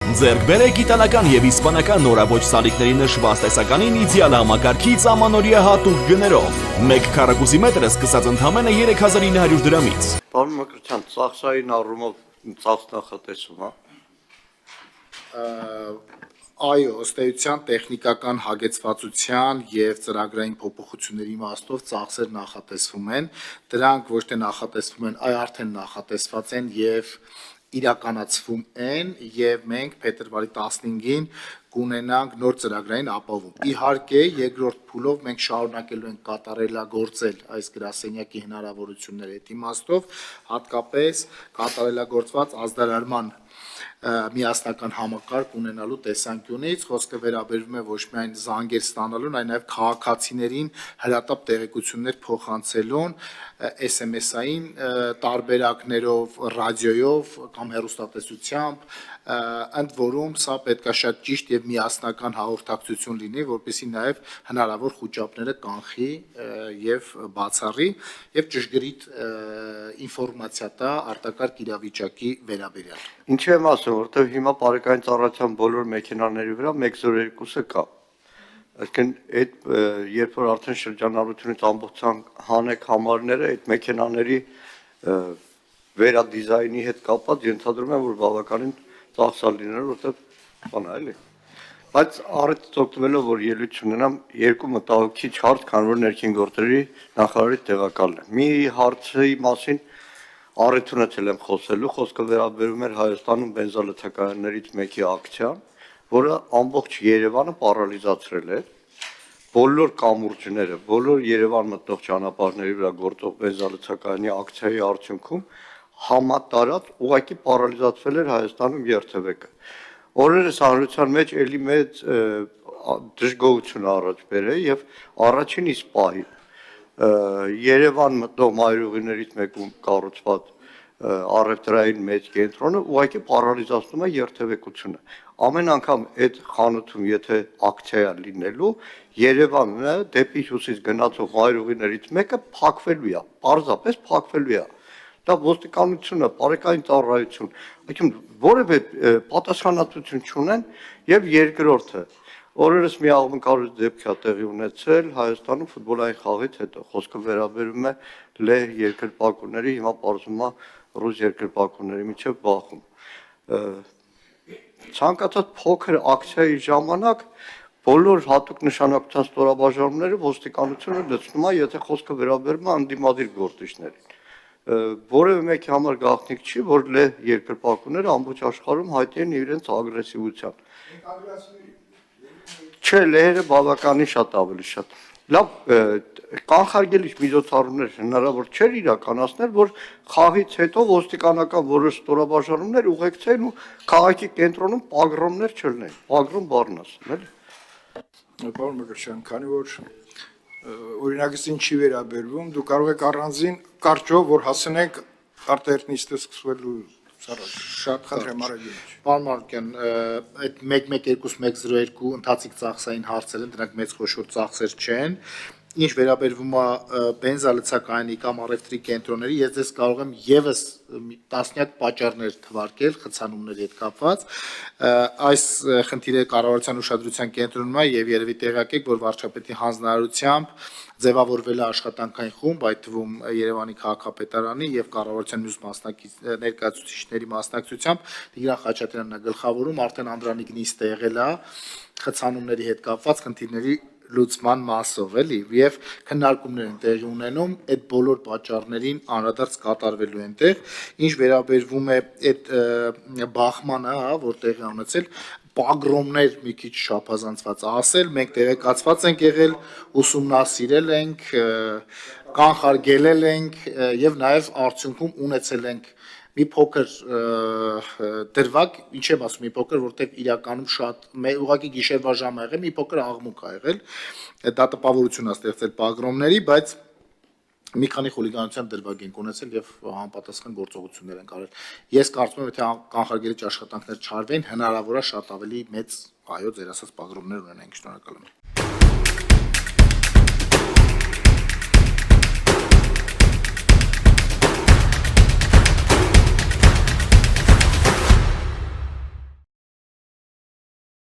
Ձեռք բերեք իտալական եւ իսպանական նորաբոչ սալիկների նշված տեսականին իդեալ համակարգից ամանորյա հատուկ գներով։ 1 քառակուսի մետրը սկսած ընդամենը 3900 դրամից։ Պարոն Մկրտչյան, ծախսային առումով ծախս նախատեսում, հա։ Այո, ըստ էության տեխնիկական հագեցվածության եւ ծրագրային փոփոխությունների իմաստով ծախսեր նախատեսվում են, դրանք ոչ թե նախատեսվում են, այլ արդեն նախատեսված են եւ իրականացվում են եւ մենք փետրվարի 15-ին կունենանք նոր ծրագրային ապահովում։ Իհարկե, երկրորդ փուլով մենք շարունակելու ենք կատարելագործել այս գրասենյակի հնարավորությունները այդ իմաստով, հատկապես կատարելագործված ազդարարման միասնական համակարգ ունենալու տեսանկյունից, խոսքը վերաբերում է ոչ միայն զանգեր ստանալուն, այլ նաև քաղաքացիներին հրատապ տեղեկություններ փոխանցելուն, SMS-ային տարբերակներով, ռադիոյով կամ հեռուստատեսությամբ, ընդ որում սա պետքա շատ ճիշտ եւ միասնական հաղորդակցություն լինի, որպեսզի նաև հնարավոր խուճապները կանխի եւ բացառի եւ ճշգրիտ ինֆորմացիա տա արտակարգ իրավիճակի վերաբերյալ։ Ինչի եմ ասում, որովհետև հիմա բարեկային ծառայության բոլոր մեքենաների վրա 102-ը կա։ Այսինքն այդ երբ որ արդեն շրջանառությունից ամբողջան հանեք համարները, այդ մեքենաների վերադիզայնի հետ կապված ենթադրում եմ, որ բավականին ծախսալ լինել, որովհետև բան է, էլի։ Բայց առիթից օգտվելով, որ ելույթ ունենամ, երկու մտահոգիչ հարց, քանի որ ներքին գործերի նախարարի տեղակալն եմ։ Մի հարցի մասին առիթ ունեցել եմ խոսելու, խոսքը վերաբերում էր Հայաստանում բենզալցակայաններից մեկի ակցիան, որը ամբողջ Երևանը պարալիզացրել է, բոլոր կամուրջները, բոլոր Երևան մտնող ճանապարհների վրա գործող բենզալցակայանի ակցիայի արդյունքում համատարած ուղղակի պարալիզացվել էր Հայաստանում երթևեկը։ Օրերս հանրության մեջ էլի մեծ դժգոհություն առաջ բերել եւ առաջին իսկ պահին Երևան մտնող մայրուղիներից մեկում կառուցված առևտրային մեծ կենտրոնը ուղղակի պարալիզացնում է երթևեկությունը։ Ամեն անգամ այդ խանութում եթե ակցիա լինելու, Երևանը դեպի հյուսիս գնացող մայրուղիներից մեկը փակվելու է, պարզապես փակվելու է։ Դա ոստիկանությունը, բարեկային ծառայություն, այսինքն որևէ պատասխանատվություն չունեն եւ երկրորդը օրերս մի աղմկարույց դեպք է տեղի ունեցել Հայաստանում ֆուտբոլային խաղից հետո, խոսքը վերաբերում է լեհ երկրպագուների, հիմա պարզվում է ռուս երկրպագուների միջև բախում։ Ցանկացած փոքր ակցիայի ժամանակ բոլոր հատուկ նշանակության ստորաբաժանումները ոստիկանությունը լցնում է, եթե խոսքը վերաբերում է անդիմադիր գործիչներին։ Որևէ մեկի համար գաղտնիք չի, որ լեհ երկրպագուները ամբողջ աշխարհում հայտնի են իրենց ագրեսիվությամբ։ Չէ, լեհերը բավականին շատ ավելի շատ։ Լավ, կանխարգելիչ միջոցառումներ հնարավոր չէր իրականացնել, որ խաղից հետո ոստիկանական որոշ ստորաբաժանումներ ուղեկցեն ու քաղաքի կենտրոնում պագրոմներ չլինեն, պագրոմ բառն ասեմ, էլի։ Պարոն Մկրտչյան, քանի որ օրինակին չի վերաբերվում, դու կարող եք առանձին կարճով, որ հասնենք արտահերտնիստը սկսվելու Շատ խնդրեմ արագ։ Պարոն Մարկյան, այդ 112102 ընթացիկ ծախսային հարցեր են, դրանք մեծ խոշոր ծախսեր չեն։ Ինչ վերաբերվում է բենզալցակայանի կամ առևտրի կենտրոնների, ես ձեզ կարող եմ եւս տասնյակ պատճառներ թվարկել խցանումների հետ կապված։ Այս խնդիրը կառավարության ուշադրության կենտրոնում է եւ երևի տեղյակ եք, որ վարչապետի հանձնարարությամբ ձևավորվել է աշխատանքային խումբ, այդ թվում Երևանի քաղաքապետարանի եւ կառավարության մյուս ներկայացուցիչների մասնակցությամբ Տիգրան Խաչատրյանն է գլխավորում, արդեն Անդրանիկ նիստը եղել է խցանումների հետ կապված խնդիրների լուծման մասով, էլի, եւ քննարկումներ են տեղի ունենում, այդ բոլոր պատճառներին անդրադարձ կատարվելու են տեղ, ինչ վերաբերվում է այդ բախմանը, որ տեղի ունեցել, պագրոմներ մի քիչ շափազանցված ասել, մենք տեղեկացված ենք եղել, ուսումնասիրել ենք, կանխարգելել ենք եւ նաեւ արդյունքում ունեցել ենք մի փոքր դրվագ, ինչ եմ ասում, մի փոքր, որտեղ իրականում շատ ուղղակի գիշերվա ժամ ա եղել, մի փոքր աղմուկ ա եղել, դա տպավորություն ա ստեղծել պագրոմների, բայց մի քանի խուլիգանության դրվագ ենք ունեցել եւ համապատասխան գործողություններ ենք արել։ Ես կարծում եմ, եթե կանխարգելիչ աշխատանքներ չարվեն, հնարավոր է շատ ավելի մեծ, այո, ձեր ասած պագրոմներ ունենանք, շնորհակալ եմ։